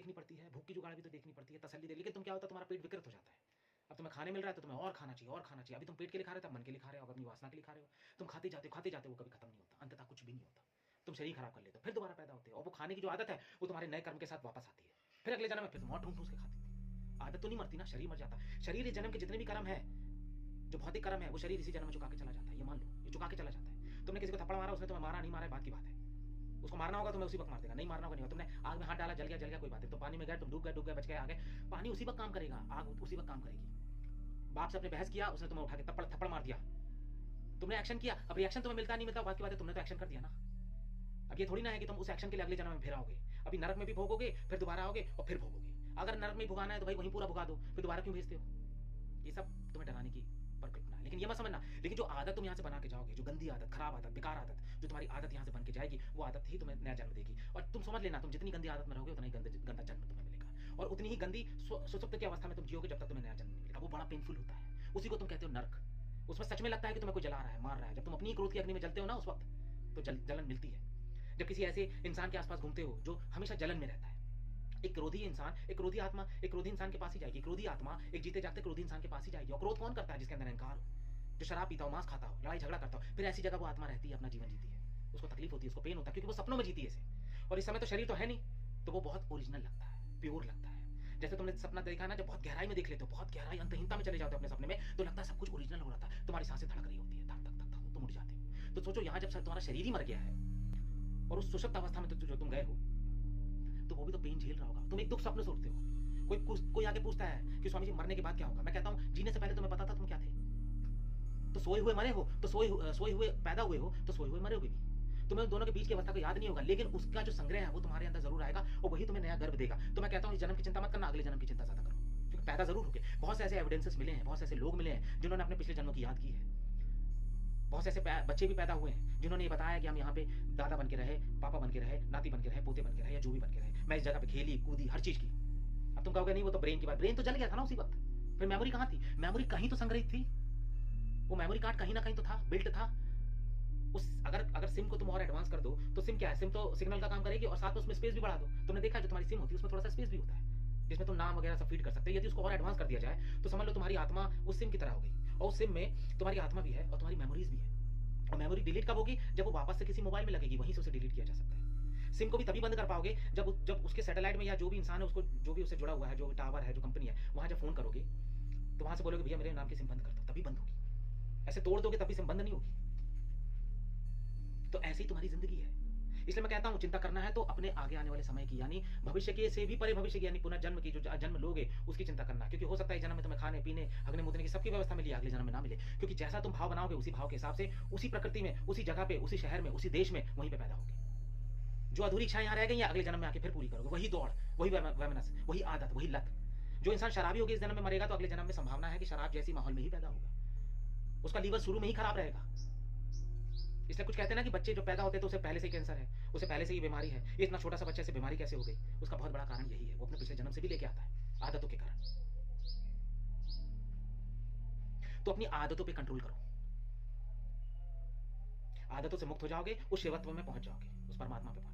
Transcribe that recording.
देखनी पड़ती है, भूख की जुगाड़ भी तो देखनी पड़ती है, तसल्ली दे, लेकिन तुम क्या होता है, तुम्हारा पेट विकृत हो जाता है। अब तुम्हें खाने मिल रहा है तो तुम्हें और खाना चाहिए, और खाना चाहिए। अभी तुम पेट के लिए खा रहे हो, तब मन के लिए खा रहे हो, अपनी वासना के लिए खा रहे हो। तुम खाते जाते हो, वो कभी खत्म नहीं होता, अंततः कुछ भी नहीं होता। तुम शरीर खराब कर लेते हो, फिर दोबारा पैदा होते हो, और वो खाने की जो आदत है वो तुम्हारे नए कर्म के साथ वापस आती है। फिर अगले जन्म में फिर तुम और ढूंढ के खाते हो। आदत तो नहीं मरती ना, शरीर मर जाता है। शरीर इस जन्म के जितने भी कर्म है, जो भौतिक कर्म है, वो शरीर इसी जन्म में चुका के चला जाता है। ये मान लो, ये चुका के चला जाता है। तुमने किसी को थप्पड़ मारा, उसने तुम्हें मारा नहीं मारा बात की बात है। उसको मारना होगा तुम्हें उसी वक्त मार देगा, नहीं मारना होगा नहीं होगा। तुमने आग में हाथ डाला, जल गया कोई बात नहीं। तो पानी में गए, तुम डूब गए बच गए, आगे पानी उसी वक्त काम करेगा, आग उसी वक्त काम करेगी। बाप से अपने बहस किया, उसने तुम्हें उठा के थप्पड़ मार दिया, तुमने एक्शन किया। अब रिएक्शन तुम्हें मिलता नहीं मिलता बात की बात है, तुमने तो एक्शन कर दिया ना। अब ये थोड़ी ना है कि तुम उस एक्शन के लिए अगले जन्म में फिर आओगे। अभी नरक में भी भोगोगे, फिर दोबारा आओगे और फिर भोगोगे। अगर नरक में भुगाना है तो भाई वहीं पूरा भुगा दो, फिर दोबारा क्यों भेजते हो? ये सब तुम्हें डराने की परिकल्पना है। लेकिन ये मत समझना, लेकिन जो आदत तुम यहाँ से बना के जाओगे, जो गंदी आदत, खराब आदत, बेकार आदत, जो तुम्हारी आदत यहाँ से बन के जाएगी, वो आदत ही तुम्हें नया जन्म देगी। और तुम समझ लेना, तुम जितनी गंदी आदत में रहोगे उतना ही गंदा जन्म तुम्हें मिलेगा, और उतनी ही गंदी सुसुप्त की अवस्था में तुम जियोगे, जब तक तुम्हें नया जन्म नहीं मिलेगा। वो बड़ा पेनफुल होता है, उसी को तुम कहते हो नर्क। उसमें सच में लगता है कि तुम्हें कोई जला रहा है, मार रहा है। जब तुम अपनी क्रोध की अग्नि में जलते हो ना, उस वक्त तो जलन मिलती है। जब किसी ऐसे इंसान के आसपास घूमते हो जो हमेशा जलन में रहता है, एक क्रोधी इंसान, एक क्रोधी आत्मा एक क्रोधी इंसान के पास ही जाएगी। क्रोधी आत्मा एक जीते जागते क्रोधी इंसान के पास ही जाएगी। और क्रोध कौन करता है? जिसके अंदर अहंकार हो, जो शराब पीता हो, मांस खाता हो, लड़ाई झगड़ा करता हो। फिर ऐसी जगह वो आत्मा रहती है, अपना जीवन जीती है, उसको तकलीफ होती है, उसको पेन होता है, क्योंकि वो सपनों में जीती है इसे। और इस समय तो शरीर तो है नहीं, तो वो बहुत ओरिजिनल लगता है, प्योर लगता है। जैसे तुमने सपना देखा ना, जब बहुत गहराई में देख लेते हो, बहुत गहराई अंतहीनता में चले जाते हो अपने सपने में, तो लगता है सब कुछ ओरिजिनल हो रहा था। तुम्हारी सांसें धड़क रही होती है, धक धक धक धक, तुम उठ जाते हो। तो सोचो, यहाँ जब तुम्हारा शरीर ही मर गया है और उस सुषुप्त अवस्था में जो तुम गए हो, तो वो भी तो पेन झेल रहा होगा। तुम एक दुख स्वप्न सोचते हो, कोई आगे पूछता है कि स्वामी जी मरने के बाद क्या होगा? मैं कहता हूँ, जीने से पहले तुम्हें पता था तुम क्या थे? तो सोए हुए मरे हो, तो सोए हुए पैदा हुए हो, तो सोए हुए मरोगे भी। तुम्हें दोनों के बीच की अवस्था को याद नहीं होगा, लेकिन उसका जो संग्रह है वो तुम्हारे अंदर जरूर आएगा, और वही तुम्हें नया गर्भ देगा। तो मैं कहता हूँ, इस जन्म की चिंता मत करना, अगले जन्म की चिंता ज्यादा करो, क्योंकि पैदा जरूर होगे। बहुत से ऐसे एविडेंसेस मिले हैं, बहुत से ऐसे लोग मिले हैं जिन्होंने अपने पिछले जन्मों की याद की है। बहुत से ऐसे बच्चे भी पैदा हुए हैं जिन्होंने ये बताया कि हम यहाँ पे दादा बन के रहे, पापा बन के रहे, नाती बन के रहे, पोते बन के रहे, या जो भी बन के रहे, मैं इस जगह पे खेली कूदी हर चीज की। अब तुम कहोगे नहीं, वो तो ब्रेन की बात, ब्रेन तो जल गया था ना उसी वक्त, फिर मेमोरी कहाँ थी? मेमोरी कहीं तो संग्रहित थी, वो मेमोरी कार्ड कहीं ना कहीं तो था, बिल्ट था। उस अगर सिम को तुम और एडवांस कर दो, तो सिम क्या है? सिम तो सिग्नल का काम करेगी, और साथ में उसमें स्पेस भी बढ़ा दो। तुमने देखा जो तुम्हारी सिम होती है उसमें थोड़ा सा स्पेस भी होता है, जिसमें तुम नाम वगैरह सब फीड कर सकते हो। यदि उसको और एडवांस कर दिया जाए तो समझ लो तुम्हारी आत्मा उस सिम की तरह हो गई, और उस सिम में तुम्हारी आत्मा भी है और तुम्हारी मेमोरीज भी है। और मेमोरी डिलीट कब होगी? जब वो वापस से किसी मोबाइल में लगेगी, वहीं से उसे डिलीट किया जा सकता है। सिम को भी तभी बंद कर पाओगे जब उसके सैटेलाइट में, या जो भी इंसान है उसको, जो भी उससे जुड़ा हुआ है, जो टावर है, जो कंपनी है, वहां जब फोन करोगे तो वहां से बोलोगे भैया मेरे नाम की सिम बंद कर दो, तभी बंद होगी। ऐसे तोड़ दोगे तभी सिम बंद नहीं होगी। तो ऐसी तुम्हारी जिंदगी है। इसलिए मैं कहता हूं, चिंता करना है तो अपने आगे आने वाले समय की, यानी भविष्य के से भी परे भविष्य की, यानी पुनर्जन्म की, जो जन्म लोगे उसकी चिंता करना। क्योंकि हो सकता है जन्म में तुम्हें खाने पीने, हगने मुदने की सबकी व्यवस्था मिली, अगले जन्म में ना मिले। क्योंकि जैसा तुम भाव बनाओगे, उसी भाव के हिसाब से, उसी प्रकृति में, उसी जगह पे, उसी शहर में, उसी देश में, वहीं पे पैदा होगे। जो अधूरी इच्छाएं यहाँ रह गई हैं, अगले जन्म में आके फिर पूरी करोगे। वही दौड़, वही वैमनस, वही आदत, वही लत। जो इंसान शराबी होगी इस जन्म में मरेगा, तो अगले जन्म में संभावना है कि शराब जैसी माहौल में ही पैदा होगा। उसका लीवर शुरू में ही खराब रहेगा। इसलिए कुछ कहते हैं ना कि बच्चे जो पैदा होते हैं तो उसे पहले से ही कैंसर है, उसे पहले से ही बीमारी है। ये इतना छोटा सा बच्चे से बीमारी कैसे हो गई? उसका बहुत बड़ा कारण यही है, वो अपने पिछले जन्म से भी लेके आता है, आदतों के कारण। तो अपनी आदतों पे कंट्रोल करो, आदतों से मुक्त हो जाओगे, उस शिवत्व में पहुंच जाओगे, उस परमात्मा पे पहुंच